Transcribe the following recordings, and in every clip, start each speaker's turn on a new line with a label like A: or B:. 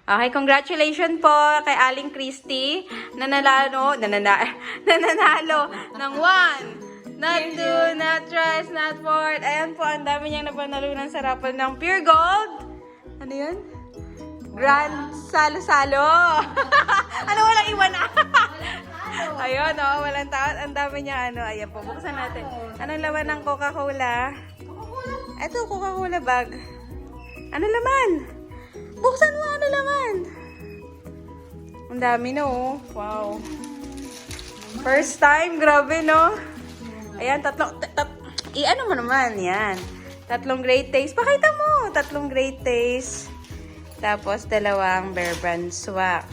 A: Okay, congratulations po kay Aling Christy na nanalo ng 1, not 2, not thrice, not fourth. Ayan po, ang dami niyang napanalunan sa raffle ng Pure Gold. Ano yun? Grand Salo-Salo. Ano, walang iwan na. Ayun, walang taon. Ang dami niya, ayan po, buksan natin. Anong laman ng Coca-Cola? Ito, Coca-Cola bag. Ano laman? Buksan mo, ano laman? Ang dami na, oh. Wow. First time, grabe, no? Ayan, ano mo naman, yan. 3 great taste. Pakita mo, 3 great taste. Tapos, 2 Bear Brand swak.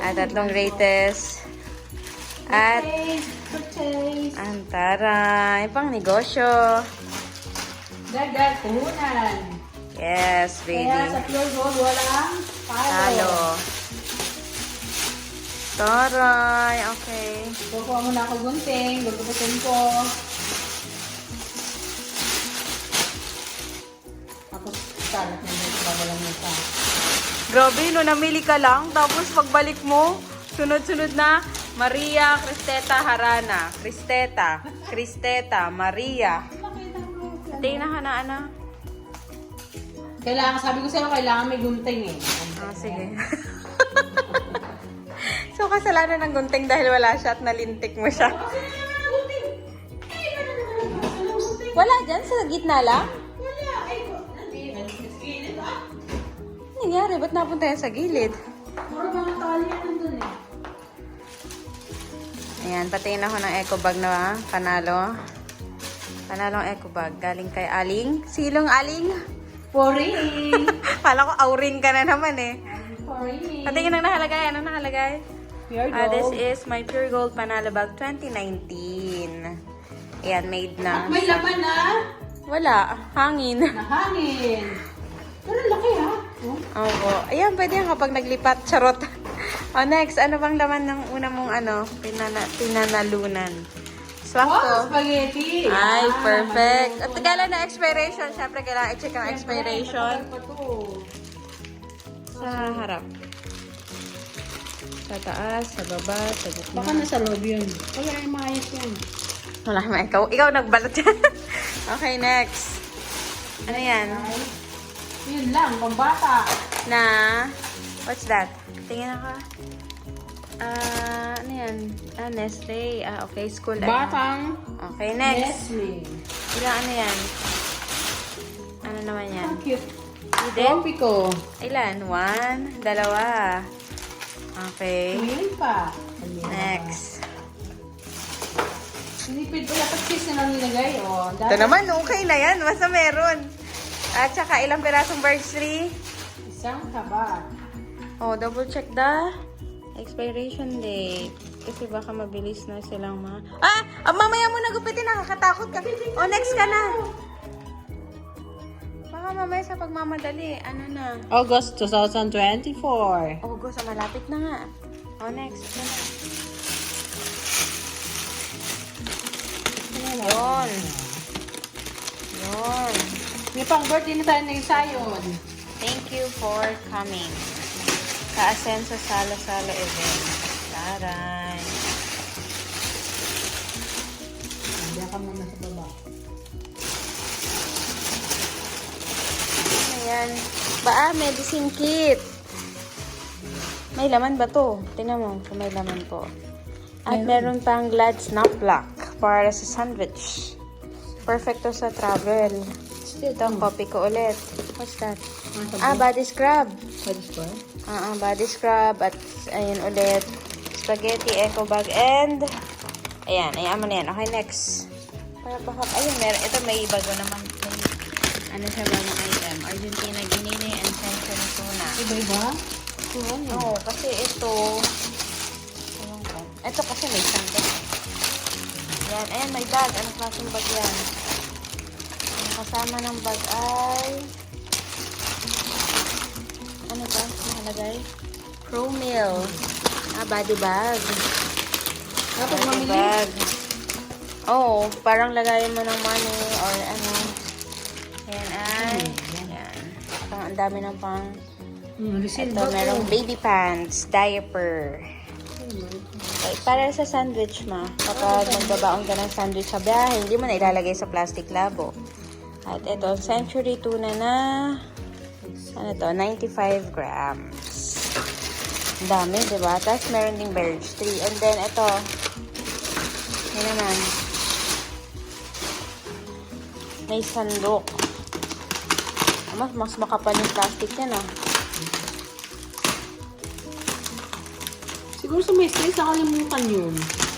A: At 3 greatest. At, antara, yung pang negosyo.
B: Dagat, puhunan.
A: Yes, baby.
B: Kaya sa Pure Gold, walang
A: Talo. Taray, okay.
B: Kukuha mo na ako gunting, gugupitin ko. Tapos, salat na dito, babalang mo pa.
A: Grabe, no, namili ka lang. Tapos pagbalik mo, sunod-sunod na, Maria, Cristeta, Harana. Cristeta, Maria. Tingnan ka na, ana.
B: Kailangan, sabi ko sa'yo, kailangan may gunting eh.
A: Sige. So, kasalanan ng gunting dahil wala siya at nalintik mo siya. Wala dyan? Sa gitna lang?
B: Wala.
A: Ano nangyari? Ba't napunta yan sa gilid?
B: Puro mga tali yan nandun eh.
A: Ayan, patingin ako ng eco bag na panalo. Panalong eco bag. Galing kay Aling. Silong Aling?
B: Poring!
A: Kala ko auring ka na naman eh.
B: Poring!
A: Patingin ang nakalagay. Ano nakalagay?
B: Pure
A: This
B: Gold.
A: is my Pure Gold Panalo Bag 2019. Ayan, made na.
B: May laman na.
A: Wala. Hangin.
B: Nahangin. Pero laki ha. Oh.
A: Opo. Ayan, pwede yan kapag naglipat. Charot. Next. Ano bang laman ng una mong pinanalunan? Swak to.
B: Wow, spaghetti!
A: Ay,
B: Ah,
A: perfect. At
B: magaling.
A: kailan na expiration? Siyempre, kailangan i-check ang expiration.
B: Siyempre, matagal pa to.
A: Sa harap. Sa taas, sa baba, sa gitna.
B: Baka nasa loob yun. Wala yung maayos yan.
A: Wala naman. Ikaw nagbalot yan. Okay, next. Ano yan?
B: Yun lang, pambata.
A: Na, what's that? Tingin ako. Ano yan? Nestle. Okay, school.
B: Batang
A: Okay, next.
B: Nestle.
A: Ilang ano yan? Ano naman yan?
B: Ang cute.
A: Eden?
B: Tropico.
A: Ilan? 1, 2. Okay.
B: Mayroon pa.
A: Next.
B: Sinipid ko dapat cheese na lang nilagay. Oh,
A: Ito naman, okay na yan. Basta meron. At saka, ilang pirasong birds tree?
B: Isang kaba.
A: Oh, double check the expiration date. Kasi baka mabilis na silang mamaya mo nagupitin, nakakatakot ka. Oh, next ka na. Baka mamaya sa pagmamadali. Ano na?
B: August 2024.
A: August, malapit na nga. Oh, next. Yun. Yun.
B: May pang birthday na tayo ng sayon.
A: Thank you for coming sa Asenso Salo-Salo event. Taray.
B: Hindi ka muna sa baba.
A: Ayan. Medicine kit. May laman ba to? Tingnan mo kung may laman po. At meron pang Glad Snap Lock para sa sandwich. Perfect to sa travel. Ito, copy ko ulit. What's that? Body scrub.
B: Pwede ko?
A: Body scrub. At ayun ulit. Spaghetti, eco bag, and ayan mo na yan. Okay, next. Ayun, meron. Ito may bago naman. Ano siya bagong item? Argentina Guinea and Century Tuna.
B: Iba-iba?
A: Oo, kasi ito. Ayun ko. Ito kasi may sandal. Yan, ayan, may bag. Anong klaseng bag yan? Ang kasama ng bag ay ano ba? Nakalagay? Pro Meal. Body bag.
B: Dapat
A: Body
B: mamili.
A: bag. Oo, parang lagayan mo ng money or ano. Ayan ay. Ayan. Ang dami ng pang
B: Resin
A: Ito, merong baby pants, diaper. Okay, para sa sandwich ma. Kapag magbabaon ka ng sandwich sa biyahe, hindi mo na ilalagay sa plastic labo. At ito, Century tuna na, ano to, 95 grams. Ang dami, diba? Tapos meron ding Berge 3. And then, ito, yun naman, may sandok. Mas makapal yung plastic yan, ah.
B: Siguro sa may stage, nakalimutan yun.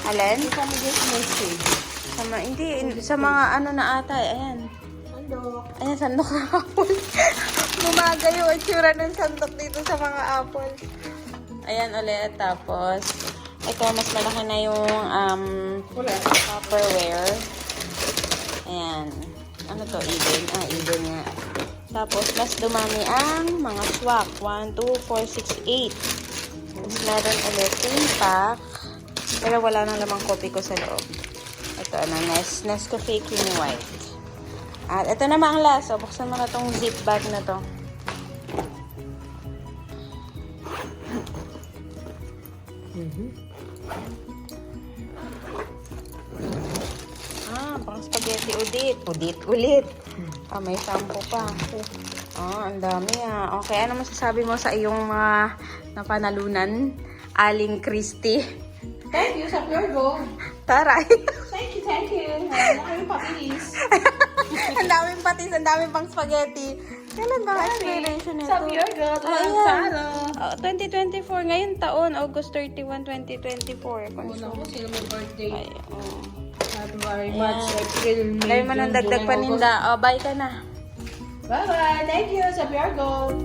A: Alin?
B: Hindi kami dyan sa may stage.
A: Hindi, sa mga ano na ata, ayan.
B: Sandok.
A: Ayan, sandok ng apple. Bumaga yung itsura ng sandok dito sa mga apple. Ayan ulit, tapos, ito, mas malaki na yung
B: Wala.
A: Tupperware. Ayan. Ano to? Eden. Eden nga. Tapos, mas dumami ang mga swak. 1, 2, 4, 6, 8. Tapos, meron ulit 3 pack. Pero wala nang lamang kopi ko sa loob. Ito, Nescafe Cream White. At ito naman ang last. So, buksan mo na tong zip bag na to. Pang spaghetti ulit. May sampo pa. Ang dami Okay, ano masasabi mo sa iyong mga napanalunan? Aling Christy.
B: Thank you sa Pure Gold.
A: Taray.
B: Thank you. Ang papilis.
A: Ang daming patis, ang daming pang spaghetti. Kailan ba expiration nito?
B: Sa Pure Gold.
A: Ayan. 2024, ngayon taon, August 31, 2024.
B: Sino may birthday?
A: Ay,
B: February,
A: Ayan.
B: March, April, May,
A: Dahil mo nang
B: June,
A: dagdag
B: July,
A: paninda. Bye ka na.
B: Bye-bye. Thank you sa Pure Gold.